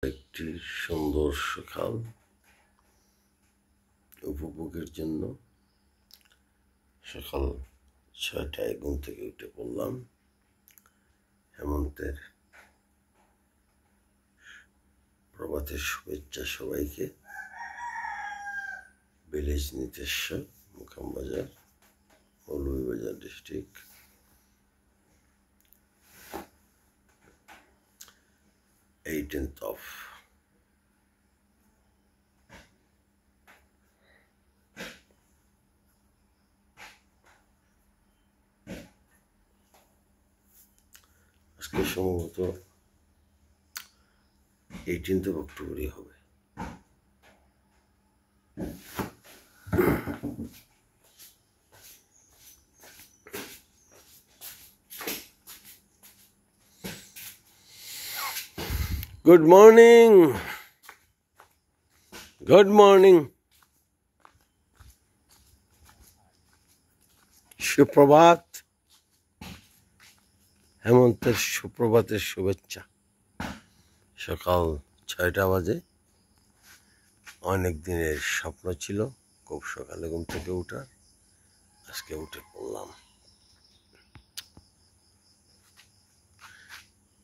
একটি সুন্দর সকাল উপভোগের জন্য সকাল ৬টায় ঘুম থেকে উঠে পড়লাম। হেমন্তের প্রভাতের শুভেচ্ছা সবাইকে। Village Niteshwar, Mukambazar, Moulvibazar district. Eighteenth of আজকে সম্ভবত 18th of অক্টোবরই হবে। গুড মর্নিং, গুড মর্নিং, সুপ্রভাত। হেমন্তের সুপ্রভাতের শুভেচ্ছা। সকাল 6টা বাজে। অনেক দিনের স্বপ্ন ছিল খুব সকালে ঘুম থেকে উঠার, আজকে উঠে পড়লাম।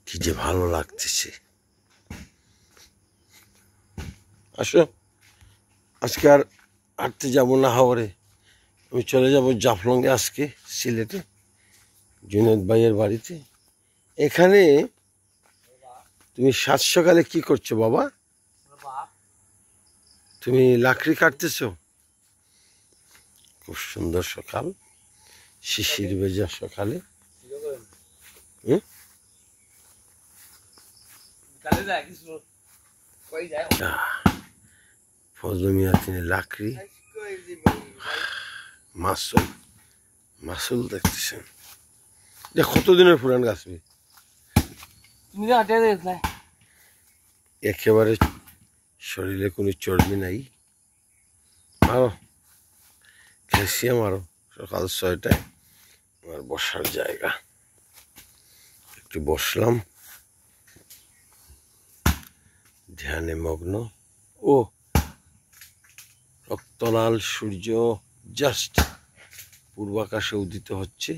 কি যে ভালো লাগতেছে। আসো, আজকে আর হাঁটতে যাবো না হাওড়ে, আমি চলে যাব জাফলংয়ে আজকে, সিলেটে জুনেদ ভাইয়ের বাড়িতে। এখানে তুমি সাত সকালে কি করছো বাবা? তুমি লাকড়ি কাটতেছো? খুব সুন্দর সকাল, শিশির ভেজা সকালে। ফজল মিয়া তিনি লাকড়ি, মাসুল মাসুল দেখতেছেন। কতদিনের পুরান গাছ? একেবারে শরীরে কোনো চর্বি নাই। মারো, ক্যালসিয়াম আরো। সকাল 6টায় আমার বসার জায়গা, একটু বসলাম, ধ্যানে মগ্ন। ও রক্তলাল সূর্য জাস্ট পূর্বাকাশে উদিত হচ্ছে।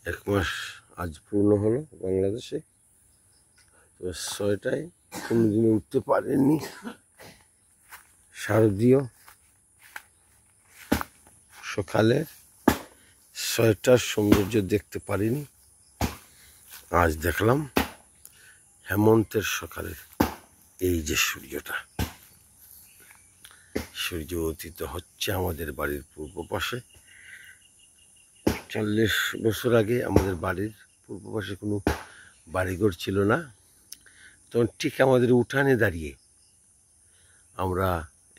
1 মাস আজ পূর্ণ হলো বাংলাদেশে। 6টায় কোনোদিনও উঠতে পারেননি। শারদীয় সকালে 6টার সৌন্দর্য দেখতে পারিনি, আজ দেখলাম। হেমন্তের সকালে এই যে সূর্যটা, সূর্য উদিত হচ্ছে আমাদের বাড়ির পূর্ব পাশে। 40 বছর আগে আমাদের বাড়ির পূর্ব পাশে কোনো বাড়িঘর ছিল না। তখন ঠিক আমাদের উঠানে দাঁড়িয়ে আমরা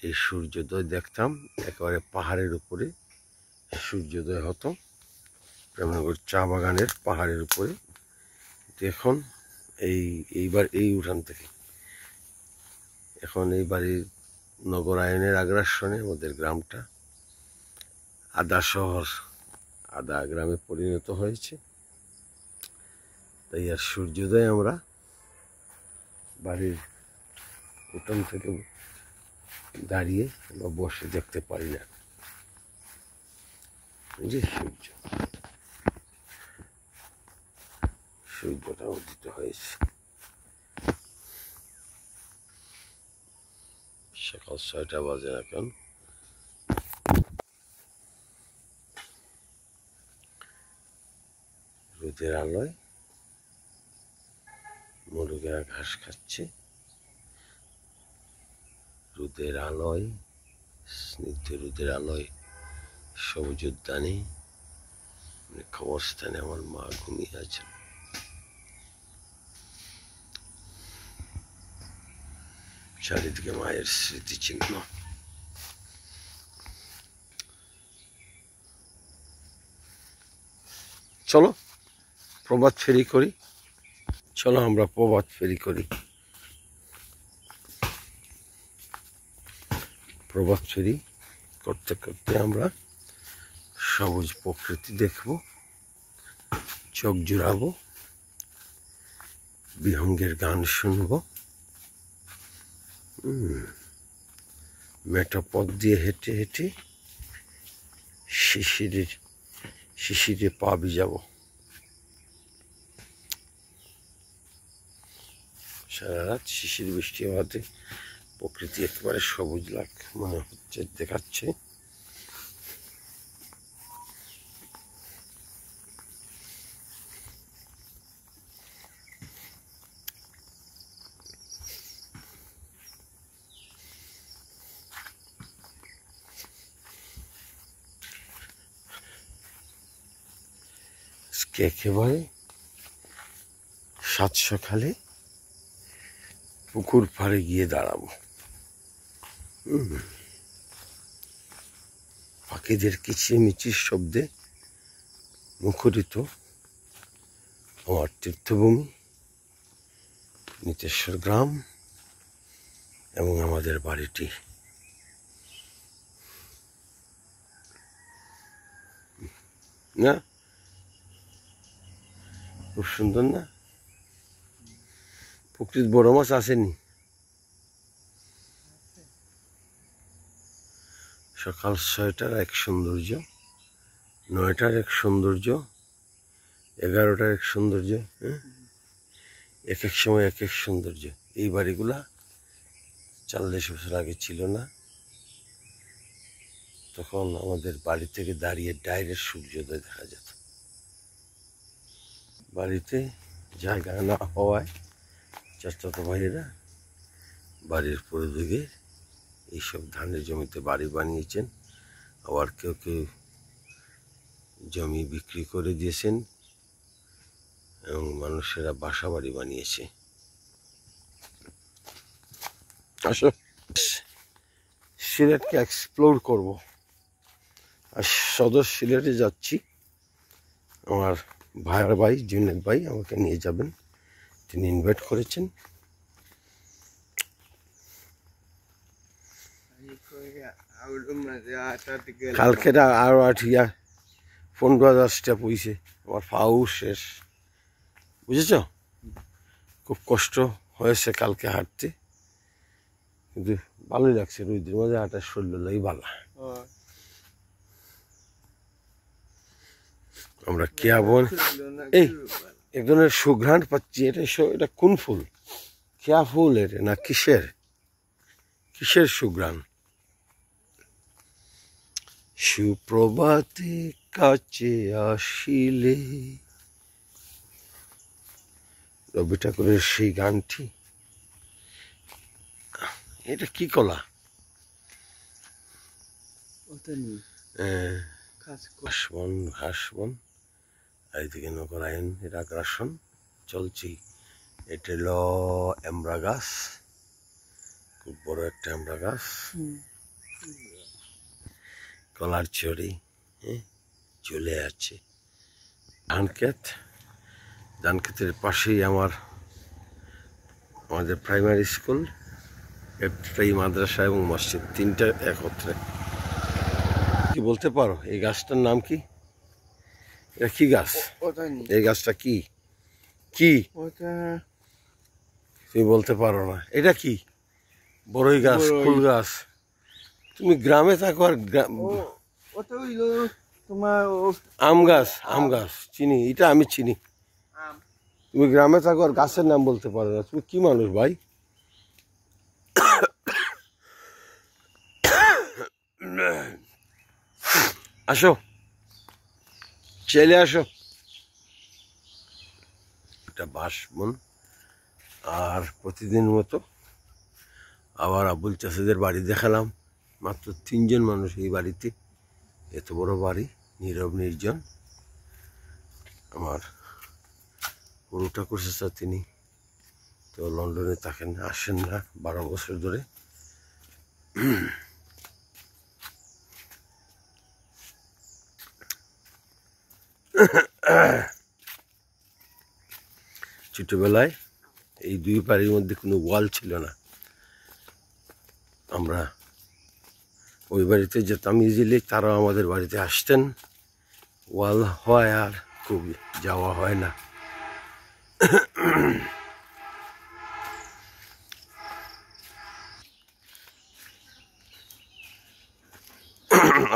এই সূর্যোদয় দেখতাম। একেবারে পাহাড়ের উপরে সূর্যোদয় হতো, প্রেমনগর চা বাগানের পাহাড়ের উপরে। এখন এইবার এই উঠান থেকে, এখন এই বাড়ির নগরায়নের আগ্রাসনে আমাদের গ্রামটা আদা শহর, আদা গ্রামে পরিণত হয়েছে। তাই আর সূর্যোদয় আমরা বাড়ির উঠান থেকে দাঁড়িয়ে বা বসে দেখতে পারি না। যে সূর্যটা উদিত হয়েছে। সকাল 6টা বাজে এখন। রোদের আলোয় মুরগেরা ঘাস খাচ্ছে। রোদের আলোয়, স্নিগ্ধ রোদের আলোয় সবুজ উদ্যানে কবরস্থানে আমার মা ঘুমিয়ে আছেন। চারিদিকে মায়ের স্মৃতিচিহ্ন। চলো প্রভাত ফেরি করি, চলো আমরা প্রভাত ফেরি করি। প্রভাত ফেরি করতে করতে আমরা সবুজ প্রকৃতি দেখব, চোখ জুড়াবো, বিহঙ্গের গান শুনবো। মেঠো পথ দিয়ে হেঁটে হেঁটে শিশিরে পা ভিজাবো। সারা রাত শিশির বৃষ্টি হওয়াতে প্রকৃতি একেবারে সবুজ লাগ মনে হচ্ছে, দেখাচ্ছে। একেবারে সাত সকালে পুকুর পাড়ে গিয়ে দাঁড়াবো। পাখিদের কিচিরমিচির শব্দে মুখরিত আমার তীর্থভূমি নিতেশ্বর গ্রাম এবং আমাদের বাড়িটি। না, খুব সুন্দর না? পুকুরে বড় মাছ আসেনি। সকাল 6টার এক সৌন্দর্য, 9টার এক সৌন্দর্য, 11টার এক সৌন্দর্য। এক এক সময় এক এক সৌন্দর্য। এই বাড়িগুলা 40 বছর আগে ছিল না। তখন আমাদের বাড়ি থেকে দাঁড়িয়ে ডাইরেক্ট সূর্যোদয় দেখা যেত। বাড়িতে জায়গা না হওয়ায় চাচাতো ভাইয়েরা বাড়ির পরিদিকে এইসব ধানের জমিতে বাড়ি বানিয়েছেন। আবার কেউ কেউ জমি বিক্রি করে দিয়েছেন এবং মানুষেরা বাসা বাড়ি বানিয়েছে। আসো, সিলেটকে এক্সপ্লোর করব। আর সদর সিলেটে যাচ্ছি। আমার ভাইয়ের ভাই জুনেদ ভাই আমাকে নিয়ে যাবেন, তিনি ইনভাইট করেছেন। কালকে আরো 15,000 পয়সে আমার ফাউ শেষ, বুঝেছ? খুব কষ্ট হয়েছে কালকে হাঁটতে, কিন্তু ভালোই লাগছে। রোদের মাঝে হাঁটার শরীর ভালো। আমরা কেয়া বন এই এক ধরনের সুঘ্রাণ পাচ্ছি। এটা কোন ফুল? কেয়া ফুল এর না কিসের সুঘ্রাণ? সুপ্রভাতে কাছে আসিলে, রবি ঠাকুরের সেই গানটি। এটা কি কলা? ঘাসবন। এইদিকে নগরায়ন এর আগ্রাসন চলছি। এটা হলো এমরা গাছ, খুব বড় একটা এমরা গাছ। কলার ছড়ি চলে আছে। ধান ক্ষেতের পাশেই আমাদের প্রাইমারি স্কুল, একটা মাদ্রাসা এবং মসজিদ, তিনটা একত্রে। কি বলতে পারো এই গাছটার নাম কি? এটা কি গাছ? এই গাছটা কি তুমি বলতে পারো না? এটা কি? বড়ই গাছ, ফুল গাছ। তুমি গ্রামে থাকো আর আম গাছ চিনি, এটা আমি চিনি। তুমি গ্রামে থাকো আর গাছের নাম বলতে পারো না? তুমি কি মানুষ ভাই? আসো, চলে আসো। এটা বাসবন। আর প্রতিদিন মতো আবার আবুল চাষিদের বাড়ি দেখালাম। মাত্র 3 জন মানুষ এই বাড়িতে। এত বড় বাড়ি, নীরব নির্জন। আমার গুরু ঠাকুর চাচা, তিনি তো লন্ডনে থাকেন, আসেন না 12 বছর ধরে। ছোটবেলায় এই 2 বাড়ির মধ্যে কোনো ওয়াল ছিল না। আমরা ওই বাড়িতে যেতাম ইজিলি, তারাও আমাদের বাড়িতে আসতেন। ওয়াল হয় আর খুব যাওয়া হয় না।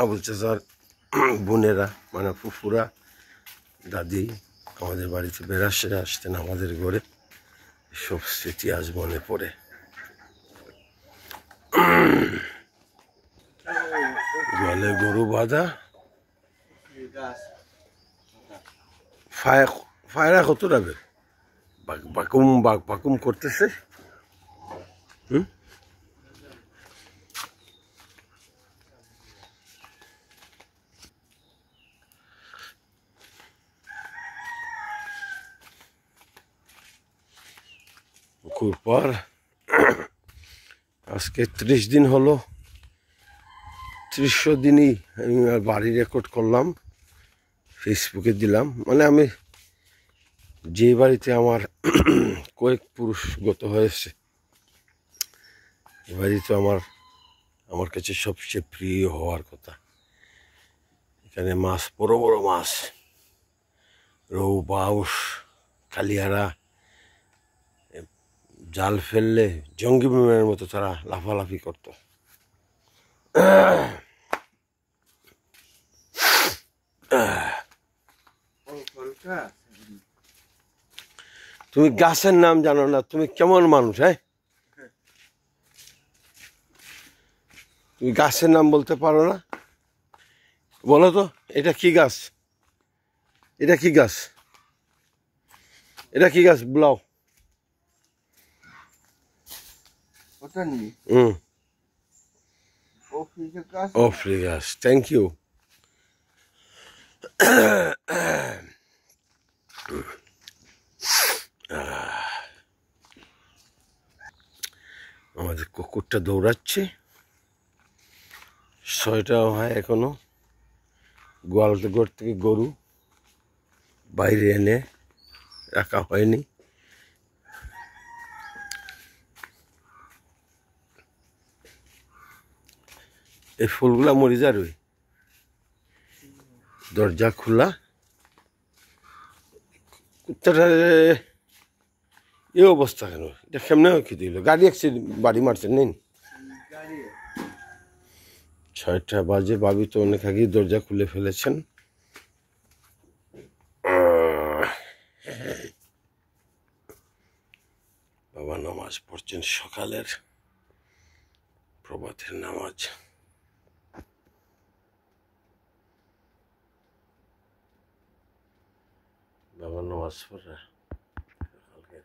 আবুল চাচার বোনেরা মানে ফুফুরা দাদি আমাদের বাড়িতে বেড়াসে আসতেন আমাদের ঘরে, সব স্মৃতি আজ মনে পড়ে। জলে গরু বাঁধা, ফায়রা কত যাবে, বাকুম বাকুম করতেছে। পুকুর পর আজকে 30 দিন হলো, 30 দিনই আমি বাড়ি রেকর্ড করলাম, ফেসবুকে দিলাম। মানে আমি যে বাড়িতে আমার কয়েক পুরুষ গত হয়েছে, এ বাড়ি তো আমার কাছে সবচেয়ে প্রিয় হওয়ার কথা। এখানে মাছ, বড় বড় মাছ, রৌ, বাউস, কালিয়ারা, জাল ফেললে জঙ্গি বিমানের মতো তারা লাফালাফি করত। তুমি গাছের নাম জানো না, তুমি কেমন মানুষ? হ্যাঁ, তুমি গাছের নাম বলতে পারো না? বলো তো, এটা কি গাছ? এটা কি গাছ? এটা কি গাছ বলাও? অফ্রি গাছ। Thank you. আমাদের কুকুরটা দৌড়াচ্ছে, 6টাও হয় এখনো। গোয়ালঘর থেকে গরু বাইরে এনে রাখা হয়নি। এই ফুলগুলা মরে যাবে, দরজা খোলা। কুত্তাটা এই অবস্থা কেন? এটা কেমনে কি দিল? গাড়ি অ্যাক্সিডেন্ট, বাড়ি মারছেন নেই? 6টা বাজে, ভাবি তো অনেক আগেই দরজা খুলে ফেলেছেন। বাবা নামাজ পড়ছেন, সকালের প্রভাতের নামাজ। বাবা নামাজ পড়া, সকালকে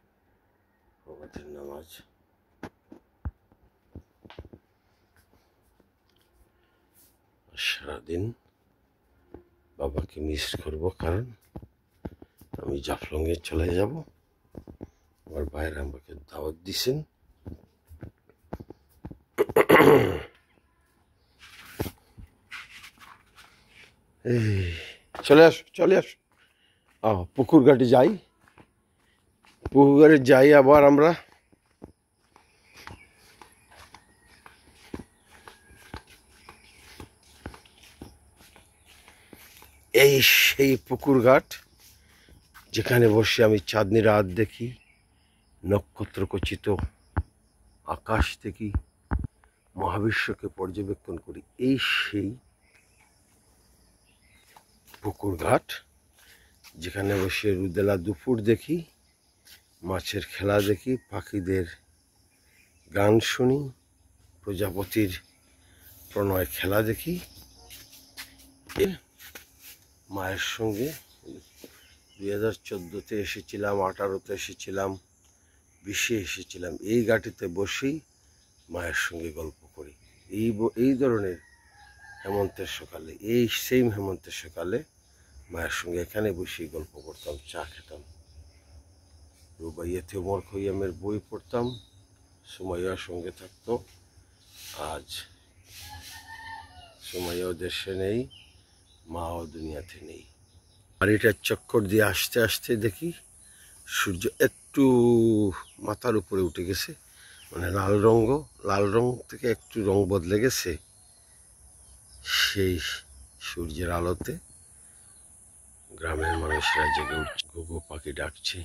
প্রভাতের নামাজ। সারাদিন বাবাকে মিস করব, কারণ আমি জাফলংয়ে চলে যাব। আমার ভাইয়ের আমাকে দাওয়াত দিছেন। চলে আস, চলে আস। পুকুর ঘাটে যাই, পুকুর ঘাটে যাই। আবার আমরা এই সেই পুকুর ঘাট, যেখানে বসে আমি চাঁদনি রাত দেখি, নক্ষত্র খচিত আকাশ দেখি, মহাবিশ্বকে পর্যবেক্ষণ করি। এই সেই পুকুর ঘাট, যেখানে বসে রুদেলা দুপুর দেখি, মাছের খেলা দেখি, পাখিদের গান শুনি, প্রজাপতির প্রণয় খেলা দেখি। মায়ের সঙ্গে 2014-তে এসেছিলাম, 18-তে এসেছিলাম, 20-এ এসেছিলাম। এই ঘাটিতে বসেই মায়ের সঙ্গে গল্প করি। এই ধরনের হেমন্তের সকালে, এই সেম হেমন্তের সকালে মায়ের সঙ্গে এখানে বসেই গল্প করতাম, চা খেতাম, রুবাইয়াতে ওমর খৈয়ামের বই পড়তাম, সুমাইয়ার সঙ্গে থাকতো। আজ সুমাইয়াও দেশে নেই, মাও দুনিয়াতে নেই। বাড়িটার চক্কর দিয়ে আসতে আসতে দেখি সূর্য একটু মাথার উপরে উঠে গেছে, মানে লাল রং থেকে একটু রং বদলে গেছে। সেই সূর্যের আলোতে গ্রামের মানুষরা জেগে উঠছে, ঘুঘু পাখি ডাকছে।